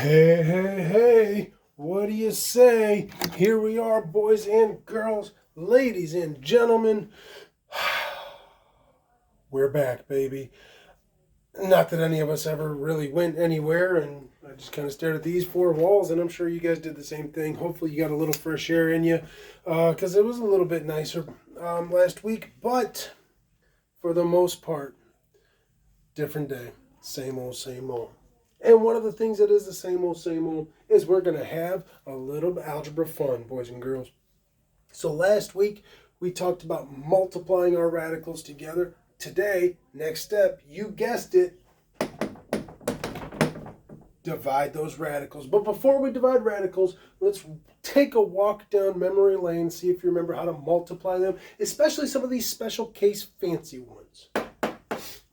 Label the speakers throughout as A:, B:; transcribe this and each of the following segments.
A: Hey, hey, hey, what do you say? Here we are, boys and girls, ladies and gentlemen. We're back, baby. Not that any of us ever really went anywhere, and I just kind of stared at these four walls, and I'm sure you guys did the same thing. Hopefully, you got a little fresh air in you, because it was a little bit nicer last week, but for the most part, different day. Same old, same old. And one of the things that is the same old is we're going to have a little algebra fun, boys and girls. So last week, we talked about multiplying our radicals together. Today, next step, you guessed it, divide those radicals. But before we divide radicals, let's take a walk down memory lane, see if you remember how to multiply them, especially some of these special case fancy ones.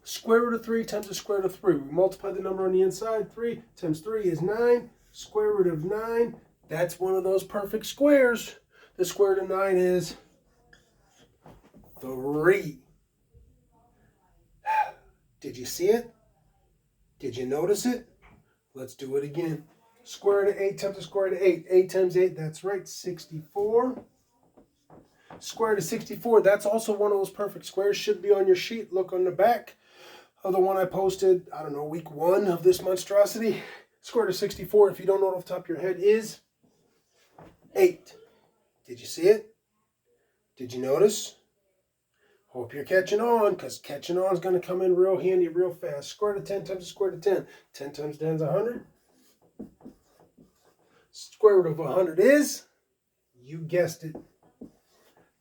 A: Square root of 3 times the square root of 3. We multiply the number on the inside. 3 times 3 is 9. Square root of 9. That's one of those perfect squares. The square root of 9 is 3. Did you see it? Did you notice it? Let's do it again. Square root of 8 times the square root of 8. 8 times 8, that's right, 64. Square root of 64, that's also one of those perfect squares. Should be on your sheet. Look on the back of the one I posted, I don't know, week 1 of this monstrosity. Square root of 64, if you don't know it off the top of your head, is 8. Did you see it? Did you notice? Hope you're catching on, because catching on is going to come in real handy real fast. Square root of 10 times the square root of 10. 10 times 10 is 100. Square root of 100 is, you guessed it,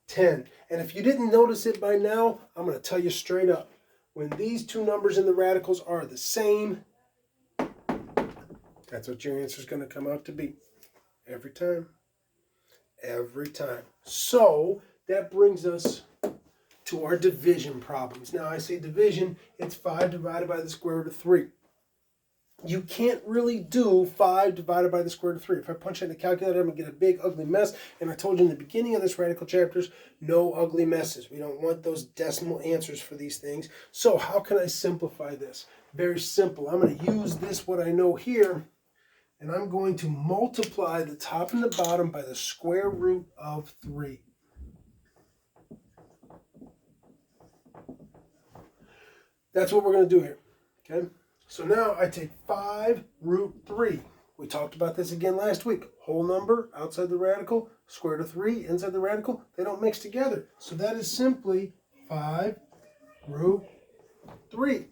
A: 10. And if you didn't notice it by now, I'm going to tell you straight up. When these two numbers in the radicals are the same, that's what your answer is going to come out to be. Every time. Every time. So that brings us to our division problems. Now I say division, it's 5 divided by the square root of 3. You can't really do 5 divided by the square root of 3. If I punch it in the calculator, I'm going to get a big ugly mess. And I told you in the beginning of this radical chapters, no ugly messes. We don't want those decimal answers for these things. So how can I simplify this? Very simple. I'm going to use this, what I know here, and I'm going to multiply the top and the bottom by the square root of 3. That's what we're going to do here. Okay? So now I take 5 root 3. We talked about this again last week. Whole number outside the radical, square root of 3 inside the radical, they don't mix together. So that is simply 5 root 3.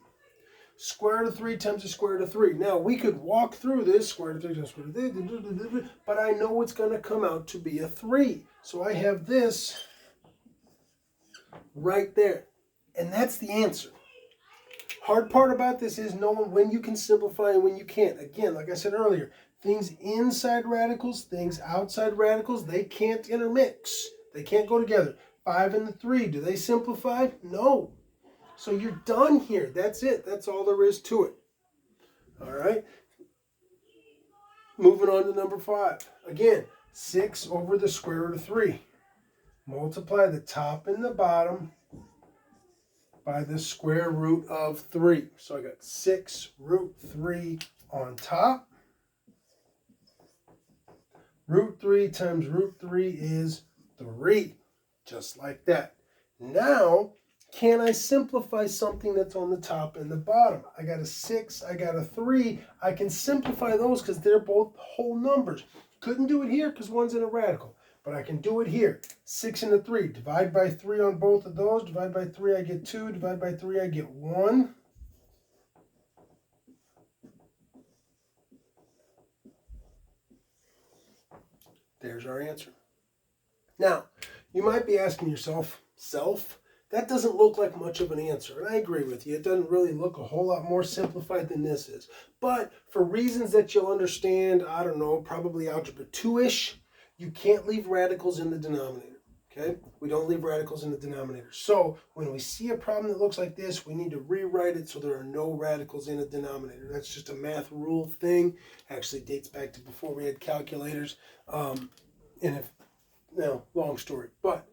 A: Square root of 3 times the square root of 3. Now we could walk through this, square root of 3 times square root of 3, but I know it's going to come out to be a 3. So I have this right there. And that's the answer. Hard part about this is knowing when you can simplify and when you can't. Again, like I said earlier, things inside radicals, things outside radicals, they can't intermix. They can't go together. 5 and the 3, do they simplify? No. So you're done here. That's it. That's all there is to it. All right. Moving on to number 5. Again, 6 over the square root of 3. Multiply the top and the bottom by the square root of 3. So I got 6 root 3 on top. Root 3 times root 3 is 3. Just like that. Now, can I simplify something that's on the top and the bottom? I got a 6, I got a 3. I can simplify those because they're both whole numbers. Couldn't do it here because one's in a radical. But I can do it here. 6 and a 3. Divide by 3 on both of those. Divide by 3, I get 2. Divide by 3, I get 1. There's our answer. Now, you might be asking yourself, that doesn't look like much of an answer. And I agree with you. It doesn't really look a whole lot more simplified than this is. But for reasons that you'll understand, I don't know, probably algebra 2-ish, you can't leave radicals in the denominator, okay? We don't leave radicals in the denominator. So when we see a problem that looks like this, we need to rewrite it so there are no radicals in the denominator. That's just a math rule thing. Actually dates back to before we had calculators. Long story, but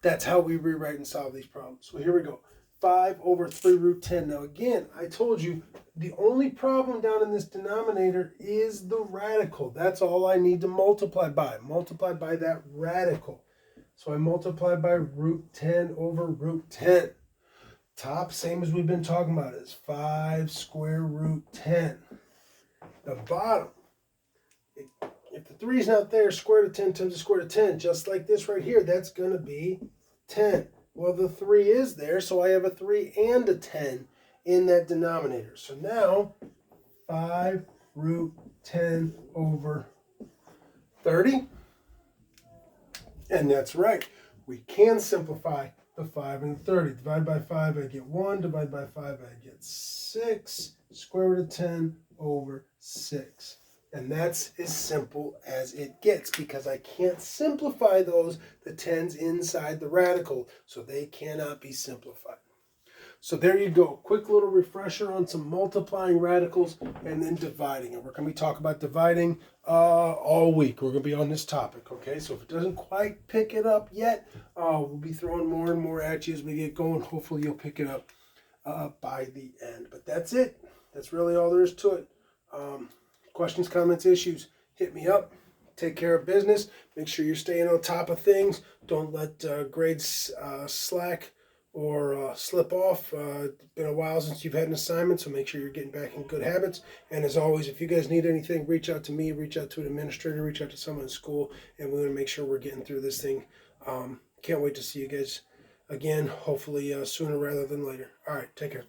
A: that's how we rewrite and solve these problems. So here we go. 5 over 3 root 10. Now again, I told you the only problem down in this denominator is the radical. That's all I need to multiply by. Multiply by that radical. So I multiply by root 10 over root 10. Top, same as we've been talking about, is 5 square root 10. The bottom, if the 3 is not there, square root of 10 times the square root of 10, just like this right here, that's going to be 10. Well, the 3 is there, so I have a 3 and a 10 in that denominator. So now, 5 root 10 over 30. And that's right. We can simplify the 5 and the 30. Divide by 5, I get 1. Divide by 5, I get 6. Square root of 10 over 6. And that's as simple as it gets because I can't simplify those, the 10's inside the radical, so they cannot be simplified. So there you go. Quick little refresher on some multiplying radicals and then dividing. And we're going to be talking about dividing all week. We're going to be on this topic, okay? So if it doesn't quite pick it up yet, we'll be throwing more and more at you as we get going. Hopefully you'll pick it up by the end. But that's it. That's really all there is to it. Questions, comments, issues, hit me up. Take care of business. Make sure you're staying on top of things. Don't let grades slack or slip off. It's been a while since you've had an assignment, so make sure you're getting back in good habits. And as always, if you guys need anything, reach out to me, reach out to an administrator, reach out to someone in school, and we're going to make sure we're getting through this thing. Can't wait to see you guys again, hopefully sooner rather than later. All right, take care.